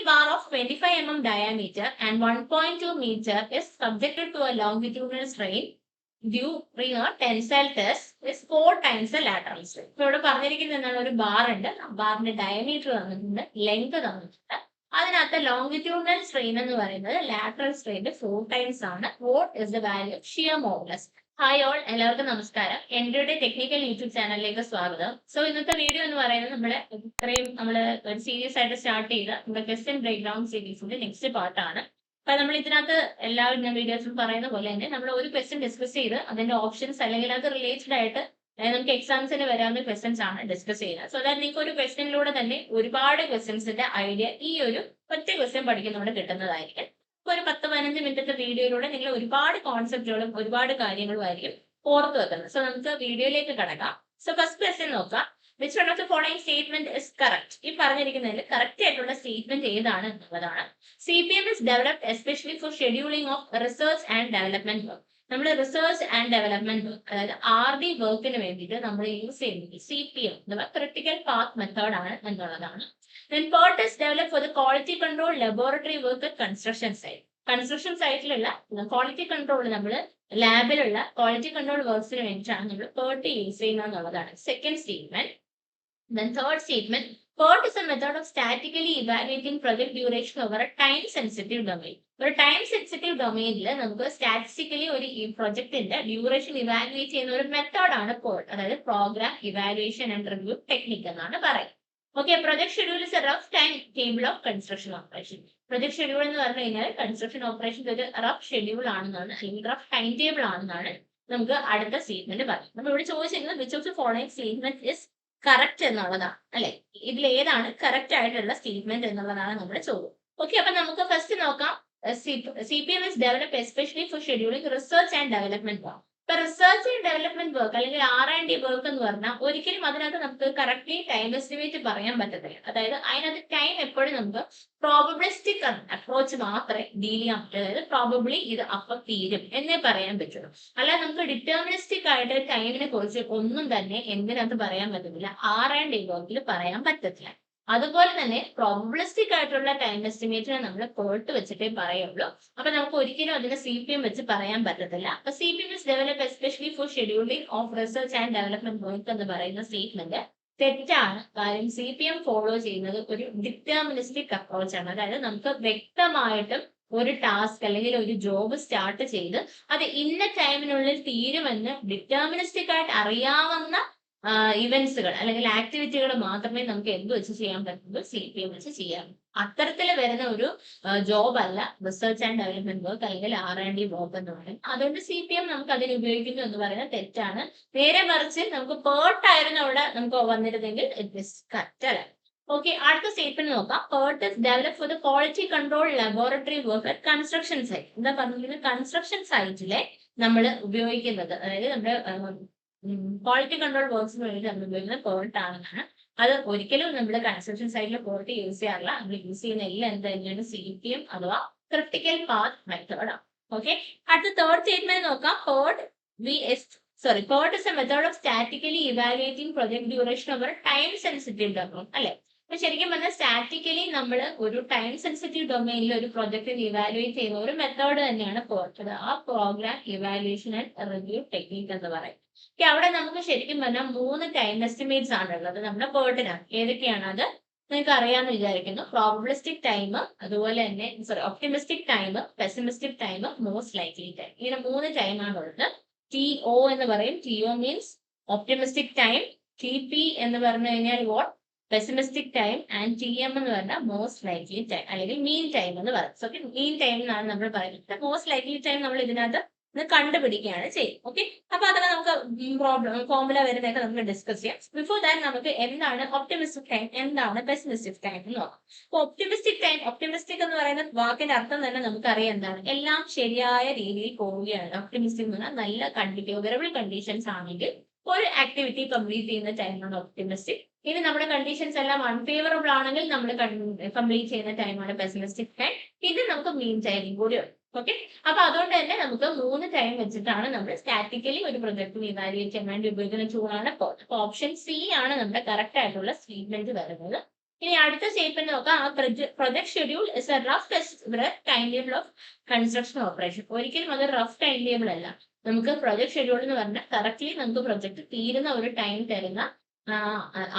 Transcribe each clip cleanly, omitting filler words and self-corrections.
bar of 25 mm diameter and 1.2 meter is subjected to a longitudinal strain during a tensile test is 4 times the lateral strain. ഇപ്പോൾ ഇവിടെ പറഞ്ഞിരിക്കുന്നത് എന്താണ്? ഒരു bar ഉണ്ട്, ബാറിന്റെ diameter തന്നിട്ടുണ്ട്, ലെങ്ത് തന്നിട്ടുണ്ട്. അതിനകത്ത് ലോങ്ങിറ്റ്യൂഡിനൽ സ്ട്രെയിൻ എന്ന് പറയുന്നത് ലാറ്ററൽ സ്ട്രെയിന്റെ 4 ടൈംസ് ആണ്. What is the value of shear modulus? Hi all, എല്ലാവർക്കും നമസ്കാരം. എൻഡ്രോയുടെ ടെക്നിക്കൽ യൂട്യൂബ് ചാനലിലേക്ക് സ്വാഗതം. സോ ഇന്നത്തെ വീഡിയോ എന്ന് പറയുന്നത് നമ്മള് ഒരു സീരീസ് ആയിട്ട് സ്റ്റാർട്ട് ചെയ്ത നമ്മുടെ ക്വസ്റ്റ്യൻ ബ്രേക്ക് ഡൗൺ സീരീസിന്റെ നെക്സ്റ്റ് പാർട്ടാണ്. അപ്പൊ നമ്മൾ ഇതിനകത്ത് എല്ലാവരും ഞാൻ വീഡിയോസിൽ പറയുന്ന പോലെ തന്നെ നമ്മൾ ഒരു ക്വസ്റ്റ്യൻ ഡിസ്കസ് ചെയ്ത് അതിന്റെ ഓപ്ഷൻസ് അല്ലെങ്കിൽ അത് റിലേറ്റഡ് ആയിട്ട് നമുക്ക് എക്സാംസിന് വരാവുന്ന ക്വസ്റ്റ്യൻസ് ആണ് ഡിസ്കസ് ചെയ്യുന്നത്. സോ ദാറ്റ് നിങ്ങൾക്ക് ഒരു ക്വസ്റ്റ്യനിലൂടെ തന്നെ ഒരുപാട് ക്വസ്റ്റ്യൻസിന്റെ ഐഡിയ ഈ ഒരു ഒറ്റ ക്വസ്റ്റ്യൻ പഠിക്കുന്നതുകൊണ്ട് കിട്ടുന്നതായിരിക്കും. ഇപ്പൊ ഒരു 10-15 മിനിറ്റത്തെ വീഡിയോയിലൂടെ നിങ്ങൾ ഒരുപാട് കോൺസെപ്റ്റുകളും ഒരുപാട് കാര്യങ്ങളും ആയിരിക്കും ഓർത്ത് വെക്കുന്നത്. സോ നമുക്ക് വീഡിയോയിലേക്ക് കടക്കാം. സോ ഫസ്റ്റ് ക്വസ്റ്റ്യൻ നോക്കാം. Which one of the following statement is correct? ഈ പറഞ്ഞിരിക്കുന്നതിൽ കറക്റ്റ് ആയിട്ടുള്ള സ്റ്റേറ്റ്മെന്റ് ഏതാണ് എന്നുള്ളതാണ്. CPM is developed especially for scheduling of research and development work. നമ്മൾ റിസർച്ച് ആൻഡ് ഡെവലപ്മെന്റ് വർക്ക്, അതായത് RD വർക്കിന് വേണ്ടിയിട്ട് നമ്മൾ യൂസ് ചെയ്യുന്നത് CPM അഥവാ ക്രിട്ടിക്കൽ പാത്ത് മെത്തേഡ് ആണ് എന്നുള്ളതാണ്. Then PERT is developed for the quality control laboratory work at construction site. Construction സൈറ്റിലുള്ള ക്വാളിറ്റി കൺട്രോൾ നമ്മൾ ലാബിലുള്ള ക്വാളിറ്റി കൺട്രോൾ വർക്ക്സിന് വേണ്ടിയിട്ടാണ് നമ്മൾ PERT യൂസ് ചെയ്യുന്നത് എന്നുള്ളതാണ് second statement. Then third statement, PERT is a method of statically evaluating project duration over a time sensitive domain. ഒരു time sensitive ഡൊമൈനിൽ നമുക്ക് സ്റ്റാറ്റിസ്റ്റിക്കലി ഒരു ഈ പ്രൊജക്ടിന്റെ ഡ്യൂറേഷൻ ഇവാലുവേറ്റ് ചെയ്യുന്ന ഒരു മെത്തേഡാണ് PERT, അതായത് programme evaluation and review technique എന്നാണ് പറയുന്നത്. Okay, project schedule is A rough time table of construction operation. Project schedule എന്ന് പറഞ്ഞു കഴിഞ്ഞാൽ കൺസ്ട്രക്ഷൻ ഓപ്പറേഷൻ ഒരു റഫ് ഷെഡ്യൂൾ ആണെന്നാണ്, അല്ലെങ്കിൽ റഫ് ടൈം ടേബിൾ ആണെന്നാണ് നമുക്ക് അടുത്ത സ്റ്റേറ്റ്മെന്റ് പറയുന്നത്. നമ്മൾ ഇവിടെ ചോദിച്ചിരുന്നത് which of the following statement is correct എന്നുള്ളതാണ്, അല്ലെ? ഇതിൽ ഏതാണ് കറക്റ്റ് ആയിട്ടുള്ള സ്റ്റേറ്റ്മെന്റ് എന്നുള്ളതാണ് നമ്മുടെ ചോദ്യം. ഓക്കെ, അപ്പൊ നമുക്ക് ഫസ്റ്റ് നോക്കാം. CPM is developed especially for scheduling research and development work. ഇപ്പൊ റിസർച്ച് ആൻഡ് ഡെവലപ്മെന്റ് വർക്ക് അല്ലെങ്കിൽ R&D വർക്ക് എന്ന് പറഞ്ഞാൽ ഒരിക്കലും അതിനകത്ത് നമുക്ക് കറക്റ്റ്ലി ടൈം എസ്റ്റിമേറ്റ് പറയാൻ പറ്റത്തില്ല. അതായത് അതിനകത്ത് ടൈം എപ്പോഴും നമുക്ക് പ്രോബബിലിസ്റ്റിക് അപ്രോച്ച് മാത്രമേ ഡീൽ ചെയ്യാൻ പറ്റൂ. അതായത് പ്രോബബ്ലി ഇത് അപ്പം തീരും എന്നേ പറയാൻ പറ്റുള്ളൂ. അല്ലാതെ നമുക്ക് ഡിറ്റർമിനിസ്റ്റിക് ആയിട്ട് ടൈമിനെ കുറിച്ച് ഒന്നും തന്നെ എന്തിനകത്ത് പറയാൻ പറ്റത്തില്ല, R&D വർക്കിൽ പറയാൻ പറ്റത്തില്ല. അതുപോലെ തന്നെ പ്രോബബിലിസ്റ്റിക് ആയിട്ടുള്ള ടൈം എസ്റ്റിമേറ്റിനെ നമ്മൾ PERT വെച്ചിട്ടേ പറയുള്ളൂ. അപ്പൊ നമുക്ക് ഒരിക്കലും അതിനെ CPM വെച്ച് പറയാൻ പറ്റത്തില്ല. അപ്പൊ CPM is developed especially for scheduling of research and development work എന്ന് പറയുന്ന സ്റ്റേറ്റ്മെന്റ് തെറ്റാണ്. കാര്യം CPM ഫോളോ ചെയ്യുന്നത് ഒരു ഡിറ്റർമിനിസ്റ്റിക് അപ്രോച്ച് ആണ്. അതായത് നമുക്ക് വ്യക്തമായിട്ടും ഒരു ടാസ്ക് അല്ലെങ്കിൽ ഒരു ജോബ് സ്റ്റാർട്ട് ചെയ്ത് അത് ഇന്ന ടൈമിനുള്ളിൽ തീരുമെന്ന് ഡിറ്റർമിനിസ്റ്റിക് ആയിട്ട് അറിയാവുന്ന ഇവന്റ്സുകൾ അല്ലെങ്കിൽ ആക്ടിവിറ്റികൾ മാത്രമേ നമുക്ക് എന്ത് വെച്ച് ചെയ്യാൻ പറ്റുള്ളൂ, CPM വെച്ച് ചെയ്യാം. അത്തരത്തിൽ വരുന്ന ഒരു ജോബ് അല്ല റിസർച്ച് ആൻഡ് ഡെവലപ്മെന്റ് വർക്ക് അല്ലെങ്കിൽ R&D വർക്ക് എന്ന് പറയുന്നത്. അതുകൊണ്ട് CPM നമുക്ക് അതിന് ഉപയോഗിക്കുന്നു എന്ന് പറയുന്നത് തെറ്റാണ്. നേരെ മറിച്ച് നമുക്ക് PERT ആയിരുന്നു അവിടെ നമുക്ക് വന്നിരുന്നെങ്കിൽ ഇറ്റ് ഇസ് കറക്റ്റ് അല്ല. ഓക്കെ, അടുത്ത സ്റ്റേറ്റ്മെന്റ് നോക്കാം. PERT is developed for the quality control laboratory work at construction site. എന്താ പറഞ്ഞിരിക്കുന്നത്? കൺസ്ട്രക്ഷൻ സൈറ്റിലെ നമ്മൾ ഉപയോഗിക്കുന്നത്, അതായത് നമ്മുടെ ക്വാളിറ്റി കൺട്രോൾ വർക്ക്സിന് വേണ്ടി നമ്മൾ ഉപയോഗിക്കുന്നത് PERT ആണെന്നാണ്. അത് ഒരിക്കലും നമ്മുടെ കൺസ്ട്രക്ഷൻ സൈറ്റിൽ PERT യൂസ് ചെയ്യാറില്ല. നമ്മൾ യൂസ് ചെയ്യുന്ന എല്ലാം എന്ത് തന്നെയാണ് CPM അഥവാ ക്രിട്ടിക്കൽ പാത്ത് മെത്തേഡ് ആണ്. ഓക്കെ, അടുത്ത തേർഡ് സ്റ്റേറ്റ്മെന്റ് നോക്കാം. PERT is a method of statically evaluating project duration over time sensitive domain, അല്ലെ? അപ്പൊ ശരിക്കും പറഞ്ഞാൽ സ്റ്റാറ്റിക്കലി നമ്മൾ ഒരു ടൈം സെൻസിറ്റീവ് ഡൊമൈനിൽ ഒരു പ്രൊജക്ടിനെ ഇവാലുവേറ്റ് ചെയ്യുന്ന ഒരു മെത്തേഡ് തന്നെയാണ് PERT, ആ programme evaluation and review technique എന്ന് പറയും. അവിടെ നമുക്ക് ശരിക്കും പറഞ്ഞാൽ 3 ടൈം എസ്റ്റിമേറ്റ്സ് ആണ് ഉള്ളത് നമ്മുടെ PERT-നാണ്. ഏതൊക്കെയാണ് അത് നിങ്ങൾക്ക് അറിയാമെന്ന് വിചാരിക്കുന്നു. പ്രോബബിലിസ്റ്റിക് ടൈം, അതുപോലെ തന്നെ optimistic time, pessimistic time, most likely time. ഇങ്ങനെ 3 ടൈമാണ് ഉള്ളത്. TO എന്ന് പറയും, TO means optimistic time. TP എന്ന് പറഞ്ഞു കഴിഞ്ഞാൽ what, pessimistic time. And TM എന്ന് പറഞ്ഞാൽ മോസ്റ്റ് ലൈക്ലി ടൈം അല്ലെങ്കിൽ മീൻ ടൈം എന്ന് പറയും. സോ മീൻ ടൈം എന്നാണ് നമ്മൾ പറയുന്നത്. മോസ്റ്റ് ലൈക്ലി ടൈം നമ്മൾ ഇതിനകത്ത് കണ്ടുപിടിക്കുകയാണ് ചെയ്യും. ഓക്കെ, അപ്പൊ അതൊക്കെ നമുക്ക് ഫോർമുല വരുന്നതൊക്കെ നമുക്ക് ഡിസ്കസ് ചെയ്യാം. ബിഫോർ ദാറ്റ് നമുക്ക് എന്താണ് ഒപ്റ്റിമിസ്റ്റിക് ടൈം, എന്താണ് പെസിമിസ്റ്റിക് ടൈം എന്ന് നോക്കാം. അപ്പൊ ഒപ്റ്റിമിസ്റ്റിക് എന്ന് പറയുന്ന വാക്കിന്റെ അർത്ഥം തന്നെ നമുക്കറിയാം എന്താണ്, എല്ലാം ശരിയായ രീതിയിൽ പോവുകയാണ്. ഒപ്റ്റിമിസ്റ്റിക് എന്ന് പറഞ്ഞാൽ നല്ല ഫേവറബിൾ കണ്ടീഷൻസ് ആണെങ്കിൽ ഒരു ആക്ടിവിറ്റി കംപ്ലീറ്റ് ചെയ്യുന്ന ടൈമാണ് ഒപ്റ്റിമിസ്റ്റിക്. ഇനി നമ്മുടെ കണ്ടീഷൻസ് എല്ലാം അൺഫേവറബിൾ ആണെങ്കിൽ നമ്മൾ കംപ്ലീറ്റ് ചെയ്യുന്ന ടൈമാണ് പെസിമിസ്റ്റിക് ടൈം. ഇത് നമുക്ക് മീൻ ടൈമിംഗ് കൂടി ഉണ്ട്. ഓക്കെ, അപ്പൊ അതുകൊണ്ട് തന്നെ നമുക്ക് 3 ടൈം വെച്ചിട്ടാണ് നമ്മൾ സ്റ്റാറ്റിക്കലി ഒരു പ്രൊജക്ടിനെ ഇവാലുവേറ്റ് ചെയ്യാൻ വേണ്ടി ഉപയോഗിക്കുന്ന ടൂളാണ് PERT. അപ്പൊ ഓപ്ഷൻ C ആണ് നമ്മുടെ കറക്റ്റ് ആയിട്ടുള്ള സ്റ്റേറ്റ്മെന്റ് വരുന്നത്. ഇനി അടുത്ത സ്റ്റേറ്റ്മെന്റ് നോക്കാം. ആ project schedule is A rough time table of construction operation. ഒരിക്കലും അത് റഫ് ടൈം ടേബിൾ അല്ല. നമുക്ക് പ്രൊജക്ട് ഷെഡ്യൂൾ എന്ന് പറഞ്ഞാൽ കറക്റ്റ്ലി നമുക്ക് പ്രൊജക്ട് തീരുന്ന ഒരു ടൈം തരുന്ന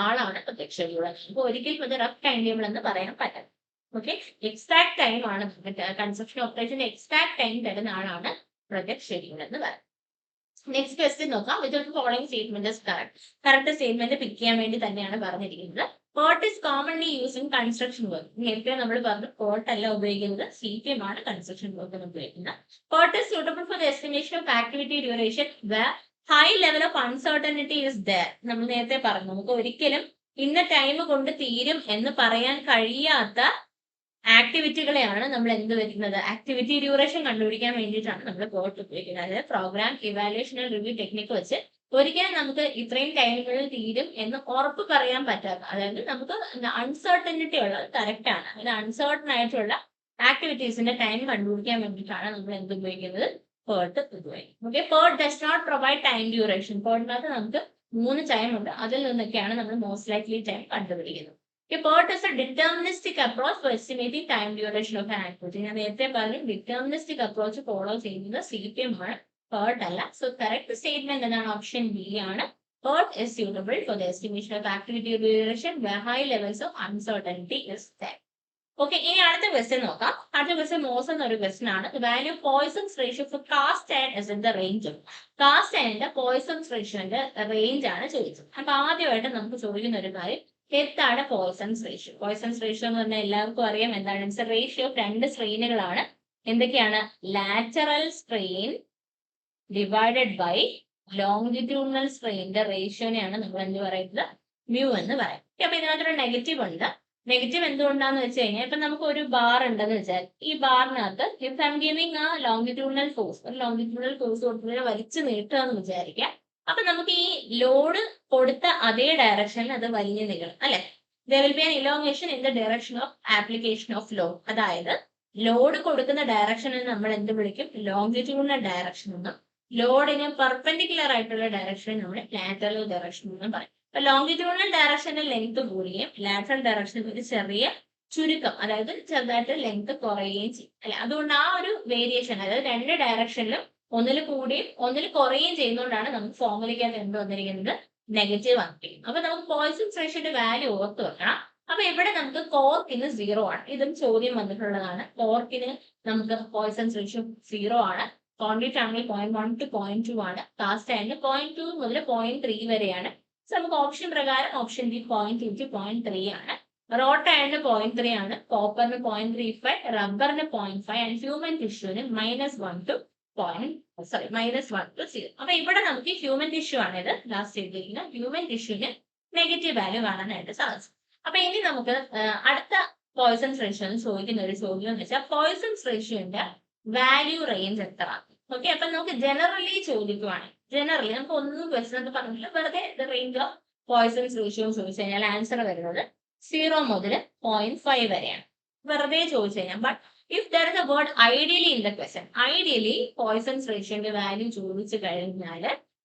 ആളാണ് പ്രൊജക്ട് ഷെഡ്യൂൾ. അപ്പൊ ഒരിക്കലും അത് റഫ് ടൈം ടേബിൾ എന്ന് പറയാൻ പറ്റില്ല. ഓക്കെ, എക്സാക്ട് ടൈം ആണ് കൺസ്ട്രക്ഷൻ ഓപ്പറേഷന്റെ എക്സാക്ട് ടൈം തരുന്ന ആളാണ് പ്രൊജക്ട് ഷെഡ്യൂൾ എന്ന് പറയുന്നത്. നെക്സ്റ്റ് ക്വസ്റ്റ്യൻ നോക്കാം. Which of the following statement is correct? Correct statement pick ചെയ്യാൻ വേണ്ടി തന്നെയാണ് പറഞ്ഞിരിക്കുന്നത്. PERT is commonly used in construction work. നേരത്തെ നമ്മൾ പറഞ്ഞു PERT അല്ല ഉപയോഗിക്കുന്നത്, CPM ആണ് കൺസ്ട്രക്ഷൻ വർക്കിന് ഉപയോഗിക്കുന്നത്. PERT is suitable for the estimation of activity duration where high level of uncertainty is there. നമ്മൾ നേരത്തെ പറഞ്ഞു നമുക്ക് ഒരിക്കലും ഇന്ന ടൈം കൊണ്ട് തീരും എന്ന് പറയാൻ കഴിയാത്ത ആക്ടിവിറ്റികളെയാണ് നമ്മൾ എന്ത് വരുന്നത്, ആക്ടിവിറ്റി ഡ്യൂറേഷൻ കണ്ടുപിടിക്കാൻ വേണ്ടിയിട്ടാണ് നമ്മൾ PERT ഉപയോഗിക്കുന്നത്. അതായത് programme evaluation and review technique വെച്ച് ഒരിക്കലും നമുക്ക് ഇത്രയും ടൈമുകളിൽ തീരും എന്ന് ഉറപ്പ് പറയാൻ പറ്റാത്ത, അതായത് നമുക്ക് അൺസർട്ടനിറ്റി ഉള്ളത് കറക്റ്റ് ആണ്, അതായത് അൺസർട്ടൺ ആയിട്ടുള്ള ആക്ടിവിറ്റീസിന്റെ ടൈം കണ്ടുപിടിക്കാൻ വേണ്ടിയിട്ടാണ് നമ്മൾ എന്ത് ഉപയോഗിക്കുന്നത്, PERT ഉപയോഗിക്കുന്നത്. Okay, PERT does not provide time duration. PERTനകത്ത് നമുക്ക് 3 ടൈം ഉണ്ട്, അതിൽ നിന്നൊക്കെയാണ് നമ്മൾ മോസ്റ്റ് ലൈക്ലി ടൈം കണ്ടുപിടിക്കുന്നത്. PERT is a deterministic approach for estimating time duration of an activity. ഞാൻ നേരത്തെ പറഞ്ഞു deterministic approach ഫോളോ ചെയ്യുന്നത് CPM ആണ്, PERT അല്ല. സോ കറക്റ്റ് സ്റ്റേറ്റ്മെന്റ് എന്താണ്? ഓപ്ഷൻ ബി ആണ്. PERT is suitable for the estimation of activity duration where high levels of uncertainty is there. Okay, ഇനി അടുത്ത ക്വസ്റ്റ്യൻ നോക്കാം. അടുത്ത ക്വസ്റ്റ്യൻ മോസ് എന്നൊരു ക്വസ്റ്റ്യൻ ആണ്. Value Poisson's ratio for cast iron is in the range of. Cast അയണിന്റെ Poisson's റേഷ്യോന്റെ range ആണ് ചോദിച്ചത്. അപ്പൊ ആദ്യമായിട്ട് നമുക്ക് ചോദിക്കുന്ന ഒരു കാര്യം, എന്താണ് പോയിസൺസ് റേഷ്യോ? പോയിസൺസ് റേഷ്യോ എന്ന് പറഞ്ഞാൽ എല്ലാവർക്കും അറിയാം എന്താണ്. ഇറ്റ്സ് എ റേഷ്യോ ഓഫ് 2 സ്ട്രെയിനുകളാണ്. എന്തൊക്കെയാണ്? Lateral strain divided by longitudinal സ്ട്രെയിനിന്റെ റേഷ്യോനെയാണ് നമ്മൾ എന്ത് പറയുന്നത്, മ്യൂ എന്ന് പറയും. അപ്പൊ ഇതിനകത്തൊരു നെഗറ്റീവ് ഉണ്ട്. നെഗറ്റീവ് എന്തുകൊണ്ടാന്ന് വെച്ച് കഴിഞ്ഞാൽ ഇപ്പൊ നമുക്ക് ഒരു ബാർ ഉണ്ടെന്ന് വെച്ചാൽ ഈ ബാറിനകത്ത് ഇഫ് ഐ എം ഗിവിംഗ് ആ ലോങ്ങിറ്റ്യൂഡിനൽ ഫോഴ്സ്, ഒരു ലോങ്ങിറ്റ്യൂഡിനൽ ഫോഴ്സ് കൊടുത്തിട്ട് വലിച്ചു നീട്ടുക എന്ന് വിചാരിക്കാം. അപ്പൊ നമുക്ക് ഈ ലോഡ് കൊടുത്ത അതേ ഡയറക്ഷനിൽ അത് വലിഞ്ഞു നീങ്ങണം അല്ലെ. there will be an elongation in the direction of application of load. അതായത് ലോഡ് കൊടുക്കുന്ന ഡയറക്ഷനിൽ നമ്മൾ എന്ത് വിളിക്കും, ലോങ്ങിറ്റ്യൂഡിനൽ ഡയറക്ഷൻ എന്നും ലോഡിന് പെർപെൻഡിക്കുലർ ആയിട്ടുള്ള ഡയറക്ഷനെ നമ്മൾ ലാറ്ററൽ ഡയറക്ഷൻ എന്നും പറയും. അപ്പൊ ലോങ്ങിറ്റ്യൂഡിനൽ ഡയറക്ഷന്റെ ലെങ്ത് കൂടുകയും ലാറ്ററൽ ഡയറക്ഷനിൽ ഒരു ചെറിയ ചുരുക്കം, അതായത് ചെറുതായിട്ട് ലെങ്ത് കുറയുകയും ചെയ്യും അല്ലെ. അതുകൊണ്ട് ആ ഒരു വേരിയേഷൻ, അതായത് 2 ഡയറക്ഷനിലും ഒന്നിൽ കൂടിയും ഒന്നിൽ കുറയുകയും ചെയ്യുന്നതുകൊണ്ടാണ് നമുക്ക് ഫോർമുലയ്ക്കകത്ത് എന്ത് വന്നിരിക്കുന്നത്, നെഗറ്റീവ് വന്നിരിക്കുന്നത്. അപ്പൊ നമുക്ക് പോയിസൺസ് റേഷ്യോയുടെ വാല്യൂ ഓർത്ത് വെക്കണം. അപ്പൊ ഇവിടെ നമുക്ക് കോർക്കിന് 0 ആണ്. ഇതും ചോദ്യം വന്നിട്ടുള്ളതാണ്. കോർക്കിന് നമുക്ക് പോയിസൺസ് റേഷ്യോ 0 ആണ്. കോൺക്രീറ്റ് ആണെങ്കിൽ 0.1 to 0.2 ആണ്. കാസ്റ്റ് ആണെങ്കിൽ 0.2 മുതൽ 0.3 വരെയാണ്. സോ നമുക്ക് ഓപ്ഷൻ പ്രകാരം ഓപ്ഷൻ ബി 0.2 to 0.3 ആണ്. റോട്ട് അയണിന് 0.3 ആണ്, കോപ്പറിന് 0.35, റബ്ബറിന് 0.5 ആൻഡ് ഹ്യൂമൻ ടിഷ്യൂവിന് -1 to -0. അപ്പൊ ഇവിടെ നമുക്ക് ഹ്യൂമൻ ടിഷ്യൂ ആണ് ഇത് ലാസ്റ്റ് ചെയ്തിരിക്കുന്നത്. ഹ്യൂമൻ ടിഷ്യൂവിന് നെഗറ്റീവ് വാല്യൂ കാണാനായിട്ട് സാധിച്ചു. അപ്പൊ ഇനി നമുക്ക് അടുത്ത പോയിസൺസ് റേഷ്യോ ചോദിക്കുന്ന ഒരു ചോദ്യം എന്ന് വെച്ചാൽ പോയിസൺസ് റേഷ്യോന്റെ വാല്യൂ റേഞ്ച് എത്ര? ഓക്കെ, അപ്പൊ നമുക്ക് ജനറലി ചോദിക്കുവാണ്. ജനറലി നമുക്ക് ഒന്നും ക്വസ്റ്റൻ പറഞ്ഞില്ല, വെറുതെ റേഞ്ച് ഓഫ് പോയിസൺസ് റേഷ്യോ ചോദിച്ചു കഴിഞ്ഞാൽ ആൻസർ വരുന്നത് 0 മുതൽ 0.5 വരെയാണ്. വെറുതെ ചോദിച്ചു കഴിഞ്ഞാൽ, but if there is a word ideally in the question, ideally poison's ratio ന്റെ വാല്യൂ ചോദിച്ചു കഴിഞ്ഞാൽ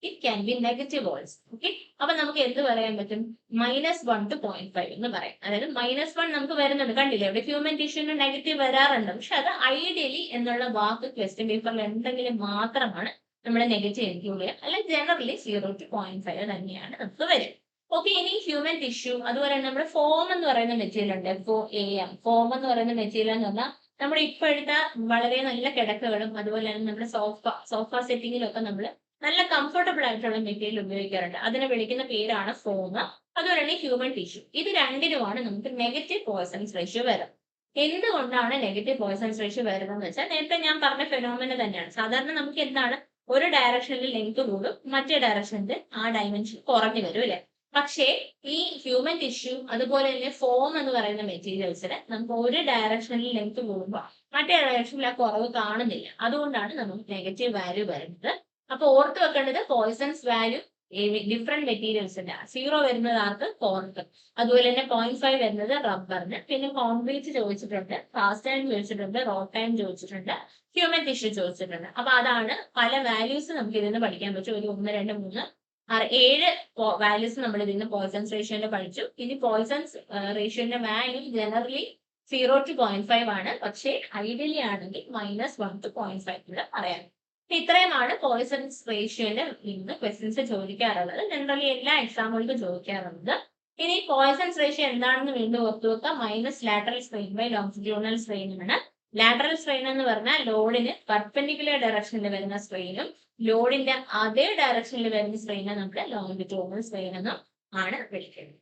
it can be negative also. Okay, അപ്പൊ നമുക്ക് എന്ത് പറയാൻ പറ്റും, -1 to 0.5 എന്ന് പറയാം. അതായത് -1 നമുക്ക് വരുന്നുണ്ട്, കണ്ടില്ലേ ഇവിടെ ഹ്യൂമൻ ടിഷ്യൂന് നെഗറ്റീവ് വരാറുണ്ട്. പക്ഷെ അത് ഐഡിയലി എന്നുള്ള വാക്ക് ക്വസ്റ്റ്യൻ പേപ്പറിൽ ഉണ്ടെങ്കിൽ മാത്രമാണ് നമ്മൾ നെഗറ്റീവ് ഇൻക്ലൂഡ് ചെയ്യുക. അല്ലെങ്കിൽ ജനറലി 0 to 0.5 തന്നെയാണ് നമുക്ക് വരും. ഓക്കെ, ഇനി ഹ്യൂമൻ ടിഷ്യൂ, അതുപോലെ നമ്മുടെ ഫോം എന്ന് പറയുന്ന മെറ്റീരിയൽ ഉണ്ട്, FOAM. ഫോം എന്ന് പറയുന്ന മെറ്റീരിയൽ എന്ന് പറഞ്ഞാൽ നമ്മുടെ ഇപ്പോഴത്തെ വളരെ നല്ല കിടക്കകളും അതുപോലെ തന്നെ നമ്മുടെ സോഫ സെറ്റിങ്ങിലൊക്കെ നമ്മൾ നല്ല കംഫർട്ടബിൾ ആയിട്ടുള്ള മെറ്റീരിയൽ ഉപയോഗിക്കാറുണ്ട്. അതിനെ വിളിക്കുന്ന പേരാണ് ഫോം. അതുപോലെ തന്നെ ഹ്യൂമൻ ടിഷ്യൂ. ഇത് രണ്ടിനുമാണ് നമുക്ക് നെഗറ്റീവ് പോയിസൺസ് റേഷ്യോ വരുന്നത്. എന്തുകൊണ്ടാണ് നെഗറ്റീവ് പോയിസൺസ് റേഷ്യോ വരുന്നതെന്ന് വെച്ചാൽ നേരത്തെ ഞാൻ പറഞ്ഞ ഫെനോമിന തന്നെയാണ്. സാധാരണ നമുക്ക് എന്താണ്, ഒരു ഡയറക്ഷനിൽ ലെങ്ത് കൂടും, മറ്റേ ഡയറക്ഷനിൽ ആ ഡയമെൻഷൻ കുറഞ്ഞു വരും അല്ലെ. പക്ഷേ ഈ ഹ്യൂമൻ ടിഷ്യൂ അതുപോലെ തന്നെ ഫോം എന്ന് പറയുന്ന മെറ്റീരിയൽസിന് നമുക്ക് ഒരു ഡയറക്ഷനിൽ ലെങ്ത് കൂടുമ്പോൾ മറ്റേ ഡയറക്ഷനിൽ ആ കുറവ് കാണുന്നില്ല. അതുകൊണ്ടാണ് നമുക്ക് നെഗറ്റീവ് വാല്യൂ വരുന്നത്. അപ്പൊ ഓർത്ത് വെക്കേണ്ടത് പോയിസൺസ് വാല്യൂ ഡിഫറെന്റ് മെറ്റീരിയൽസിന്റെ 0 വരുന്നത് ആർക്ക്, കോർക്ക്. അതുപോലെ തന്നെ 0.5 വരുന്നത് റബ്ബറിന്. പിന്നെ കോൺക്രീറ്റ് ചോദിച്ചിട്ടുണ്ട്, കാസ്റ്റ് അയൺ ചോദിച്ചിട്ടുണ്ട്, റോട്ട് അയൺ ചോദിച്ചിട്ടുണ്ട്, ഹ്യൂമൻ ടിഷ്യൂ ചോദിച്ചിട്ടുണ്ട്. അപ്പൊ അതാണ് പല വാല്യൂസ് നമുക്ക് ഇതിൽ നിന്ന് പഠിക്കാൻ പറ്റും. ഒരു 1, 2, 3 7 വാല്യൂസ് നമ്മൾ ഇതിന് പോയിസൺസ് റേഷ്യോന്റെ പഠിച്ചു. ഇനി പോയിസൺസ് റേഷ്യോന്റെ വാല്യൂ ജനറലി 0 to 0.5 ആണ്, പക്ഷേ ഐഡിയലി ആണെങ്കിൽ -1 to 0.5 കൂടെ പറയാം. ഇത്രയുമാണ് പോയിസൺസ് റേഷ്യോന്റെ നിന്ന് ക്വസ്റ്റ്യൻസ് ചോദിക്കാറുള്ളത്. ജനറലി എല്ലാ എക്സാമുകൾക്കും ചോദിക്കാറുള്ളത്. ഇനി പോയിസൺസ് റേഷ്യോ എന്താണെന്ന് വീണ്ടും ഓർത്തു വെക്കുക. Minus lateral strain by longitudinal strain ആണ്. ലാറ്ററൽ സ്ട്രെയിൻ എന്ന് പറഞ്ഞാൽ ലോഡിന് പെർപെൻഡിക്കുലർ ഡയറക്ഷനിൽ വരുന്ന സ്ട്രെയിനും ലോഡിന്റെ അതേ ഡയറക്ഷനിൽ വരുന്ന സ്ട്രെയിനെ നമുക്ക് ലോങ്ങിറ്റ്യൂഡിനൽ സ്ട്രെയിൻ എന്നും ആണ് വിളിക്കുന്നത്.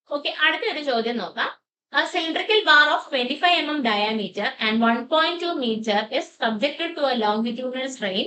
ഓക്കെ, അടുത്തൊരു ചോദ്യം നോക്കാം. A cylindrical bar of 25 mm diameter and 1.2 meter is subjected to a longitudinal strain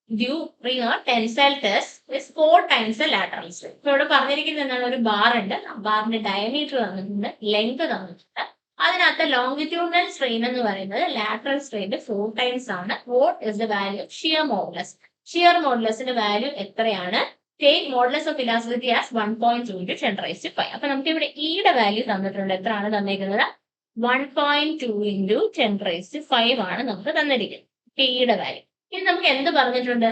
due near tensile test is 4 times the lateral strain. ഇപ്പോൾ ഇവിടെ പറഞ്ഞിരിക്കുന്നത് എന്താണ്? ഒരു ബാർ ഉണ്ട്, ബാറിന്റെ ഡയമീറ്റർ തന്നിട്ടുണ്ട്, ലെങ്ത് തന്നിട്ടുണ്ട്. അതിനകത്ത് ലോങ്ങിറ്റ്യൂഡിനൽ സ്ട്രെയിൻ എന്ന് പറയുന്നത് ലാറ്ററൽ സ്ട്രെയിന്റെ 4 ടൈംസ് ആണ്. What is the value of shear modulus? Shear മോഡുലസിന്റെ വാല്യൂ എത്രയാണ്? Take modulus of elasticity as 1.2 into 10⁵. അപ്പൊ നമുക്ക് ഇവിടെ ഇയുടെ വാല്യൂ തന്നിട്ടുണ്ട്. എത്രയാണ് തന്നിരിക്കുന്നത്? 1.2 into 10⁵ ആണ് നമുക്ക് തന്നിരിക്കുന്നത് ഇയുടെ വാല്യൂ. ഇനി നമുക്ക് എന്ത് പറഞ്ഞിട്ടുണ്ട്?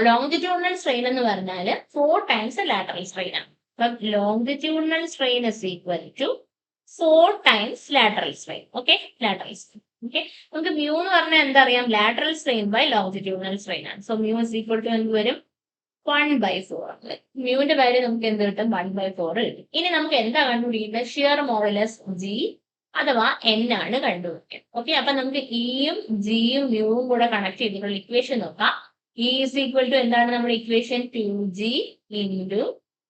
ലോങ്ങിറ്റ്യൂഡിനൽ സ്ട്രെയിൻ എന്ന് പറഞ്ഞാൽ 4 ടൈംസ് ലാറ്ററൽ സ്ട്രെയിൻ ആണ്. അപ്പൊ longitudinal strain is equal to 4 times lateral strain. Okay, lateral strain. Okay, നമുക്ക് മ്യൂ എന്ന് പറഞ്ഞാൽ എന്തറിയാം? Lateral strain by longitudinal strain ആണ്. So mu is equal to എന്ത് വരും? 1/4. മ്യൂവിന്റെ വാല്യൂ നമുക്ക് എന്ത് കിട്ടും? 1/4 കിട്ടും. ഇനി നമുക്ക് എന്താ കണ്ടുപിടിക്കുന്നത്? ഷിയർ മോഡുലസ് ജി അഥവാ എൻ ആണ് കണ്ടുപിടിക്കുന്നത്. ഓക്കെ, അപ്പൊ നമുക്ക് ഇയും ജിയും മ്യൂവും കൂടെ കണക്ട് ചെയ്തിട്ടുള്ള ഇക്വേഷൻ നോക്കാം. ഇ ഇസ് ഈക്വൽ ടു എന്താണ് നമ്മുടെ equation? 2g into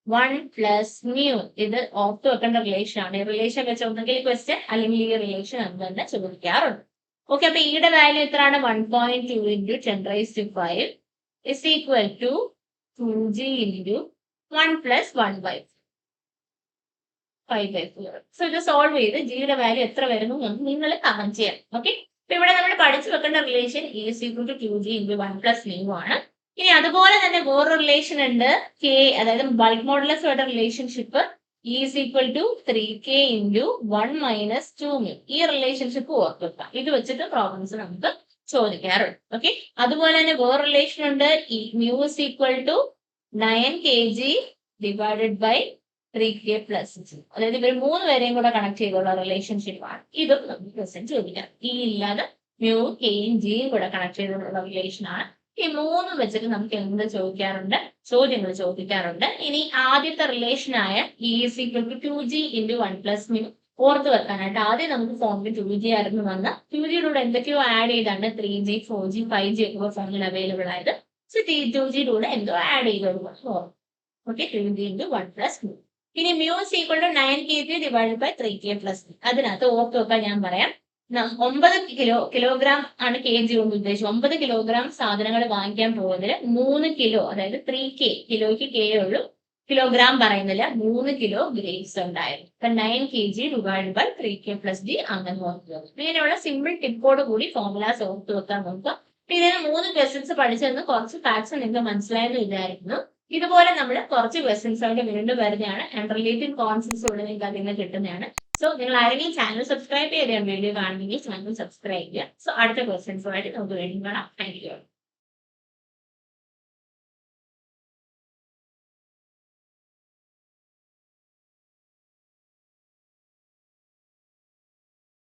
1 plus mu. ഇത് ഓർത്ത് വെക്കേണ്ട റിലേഷൻ ആണ്. ഈ റിലേഷൻ വെച്ച് ഒന്നെങ്കിൽ ക്വസ്റ്റ്യൻ അല്ലെങ്കിൽ ഈ റിലേഷൻ എന്ന് തന്നെ ചോദിക്കാറുണ്ട്. ഓക്കെ, അപ്പൊ ഇയുടെ വാല്യൂ എത്രയാണ്? 1.2 into 10⁵ is equal to 2g into 1 plus 1/5. So ഇത് സോൾവ് ചെയ്ത് ജിയുടെ വാല്യൂ എത്ര വരുന്നു എന്ന് നിങ്ങൾ കമന്റ് ചെയ്യാം. ഓക്കെ, അപ്പൊ ഇവിടെ നമ്മൾ പഠിച്ചു വെക്കേണ്ട relation is equal to 2g into 1 plus mu ആണ്. ഇനി അതുപോലെ തന്നെ വേറൊരു റിലേഷൻ ഉണ്ട്, കെ, അതായത് ബൾക്ക് മോഡുലസുമായിട്ട് relationship is equal to 3k into 1 minus 2 mu. ഈ റിലേഷൻഷിപ്പ് ഓർത്ത് വെക്കാം. ഇത് വെച്ചിട്ട് പ്രോബ്ലംസ് നമുക്ക് ചോദിക്കാറുണ്ട്. ഓക്കെ, അതുപോലെ തന്നെ വേറെ റിലേഷൻ ഉണ്ട്, mu is equal to 9 kg divided by 3k plus 6. അതായത് ഇവർ 3 പേരെയും കൂടെ കണക്ട് ചെയ്തുള്ള റിലേഷൻഷിപ്പ് ആണ്. ഇതും നമുക്ക് ക്വസ്റ്റ്യൻ ചോദിക്കാം. ഈ ഇല്ലാതെ മ്യൂ, കെയും ജിയും കൂടെ കണക്ട് ചെയ്തുള്ള റിലേഷൻ ആണ്. ഈ 3 വെച്ചിട്ട് നമുക്ക് എന്ത് ചോദിക്കാറുണ്ട്? ചോദ്യങ്ങൾ ചോദിക്കാറുണ്ട്. ഇനി ആദ്യത്തെ റിലേഷൻ ആയ E is equal to 2g into 1 plus mu ഓർത്ത് വെക്കാനായിട്ട് ആദ്യം നമുക്ക് ഫോമിൽ 2g ആയിരുന്നു വന്ന 2gയിലൂടെ എന്തൊക്കെയോ ആഡ് ചെയ്താണ് 3g 4g 5g ഒക്കെ ഫോമിൽ അവൈലബിൾ ആയത്. സോ 2gയിലൂടെ എന്തോ ആഡ് ചെയ്തോളൂ. Okay, 2g into 1 plus mu. ഇനി mu is equal to 9 kg divided by 3k plus 3. അതിനകത്ത് ഓർത്ത് വെക്കാൻ ഞാൻ പറയാം, 9 കിലോഗ്രാം ആണ് കെ ജി കൊണ്ട് ഉദ്ദേശിച്ചത്. 9 കിലോഗ്രാം സാധനങ്ങൾ വാങ്ങിക്കാൻ പോകുന്നതിൽ 3 കിലോ, അതായത് 3k, കിലോയ്ക്ക് കെ ഉള്ളൂ, കിലോഗ്രാം പറയുന്നില്ല, 3 കിലോ ഗ്രേപ്സ് ഉണ്ടായിരുന്നു. 9 kg divide by 3k plus d അങ്ങനെ ഓർത്ത്. ഇങ്ങനെയുള്ള സിമ്പിൾ ടിപ്പോട് കൂടി ഫോർമുലാസ് ഓർത്ത് വെക്കാൻ നോക്കുക. ഇതിന് 3 ക്വസ്റ്റ്യൻസ് പഠിച്ചെന്ന് കുറച്ച് ഫാക്ട്സ് നിങ്ങൾക്ക് മനസ്സിലായെന്ന് വിചാരിക്കുന്നു. ഇതുപോലെ നമ്മൾ കുറച്ച് ക്വസ്റ്റ്യൻസ് ആയിട്ട് വീണ്ടും വരുന്നതാണ്. ആൻഡ് റിലേറ്റഡ് കോൺസെപ്റ്റ്സ് ഉള്ള നിങ്ങൾക്ക് അതിൽ നിന്ന് കിട്ടുന്നതാണ്. സോ നിങ്ങൾ ആരെങ്കിലും ചാനൽ സബ്സ്ക്രൈബ് ചെയ്താണ് വീഡിയോ കാണുമെങ്കിൽ ചാനൽ സബ്സ്ക്രൈബ് ചെയ്യുക. സോ അടുത്ത ക്വസ്റ്റ്യൻസുമായിട്ട് നമുക്ക് വീണ്ടും കാണാം. Thank you.